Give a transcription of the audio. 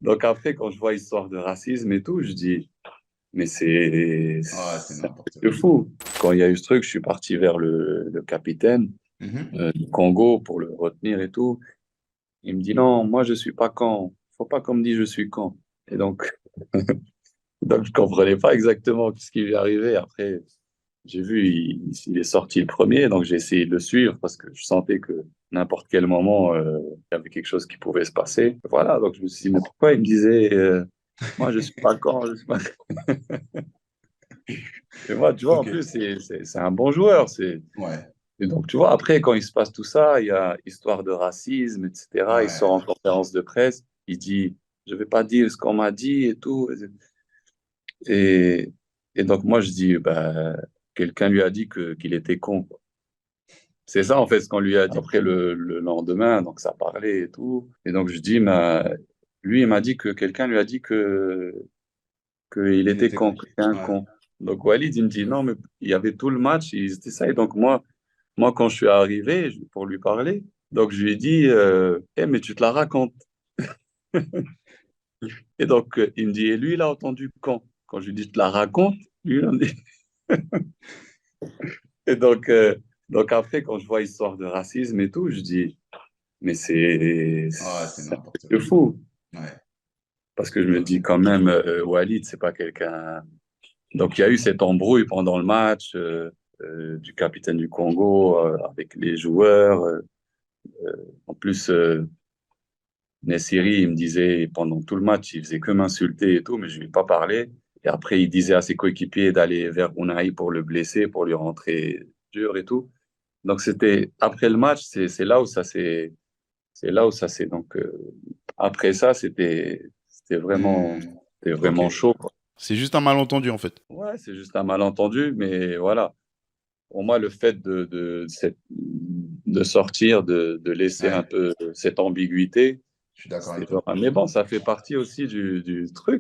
Donc après, quand je vois histoire de racisme et tout, je dis, mais Ah, c'est c'est un truc n'importe de quoi. fou. Quand il y a eu ce truc, je suis parti vers le capitaine Mhm. du Congo pour le retenir et tout. Il me dit, non, moi, je suis pas camp. Faut pas qu'on me dise je suis camp. Et donc je comprenais pas exactement ce qui lui arrivait. Après, j'ai vu, il est sorti le premier, donc j'ai essayé de le suivre parce que je sentais que n'importe quel moment, il y avait quelque chose qui pouvait se passer. Voilà, donc je me suis dit, mais pourquoi il me disait, moi, je suis pas camp, je suis pas... Et moi, tu vois, en Ok. plus, c'est un bon joueur. Ouais. Et donc, tu vois, après, quand il se passe tout ça, il y a histoire de racisme, etc. Il sort en Ouais. conférence de presse, il dit, je vais pas dire ce qu'on m'a dit et tout. Et, et donc, moi, je dis, bah, quelqu'un lui a dit qu'il était con, quoi. C'est ça, en fait, ce qu'on lui a dit après le lendemain. Donc, ça parlait et tout. Et donc, je dis, lui, il m'a dit que quelqu'un lui a dit qu'il Il était était con, con. que c'était un Ouais. con. Donc, Walid, il me dit, non, mais il y avait tout le match, ils étaient ça. Et donc, moi, quand je suis arrivé pour lui parler, donc je lui ai dit, eh, mais tu te la racontes. Et donc, il me dit, et lui, il a entendu quand? Quand je lui dis, tu te la racontes, lui, il en dit. Et donc après, quand je vois histoire de racisme et tout, je dis, mais Ah, c'est c'est un truc n'importe de quoi. fou. Ouais. Parce que je me Ok. dis quand même, Walid, c'est pas quelqu'un. Donc, il y a eu cette embrouille pendant le match du capitaine du Congo avec les joueurs. En plus, Nessiri, il me disait pendant tout le match, il faisait que m'insulter et tout, mais je lui ai pas parlé. Et après, il disait à ses coéquipiers d'aller vers Unai pour le blesser, pour lui rentrer dur et tout. Donc c'était après le match, c'est là où ça s'est donc après ça, Hmm. c'était Ok. vraiment chaud, quoi. C'est juste un malentendu en fait. Ouais, c'est juste un malentendu, mais voilà. Pour moi, le fait de sortir, de laisser un Ouais. peu cette ambiguïté, Je suis d'accord c'était avec toi. genre, mais bon, ça fait partie aussi du truc.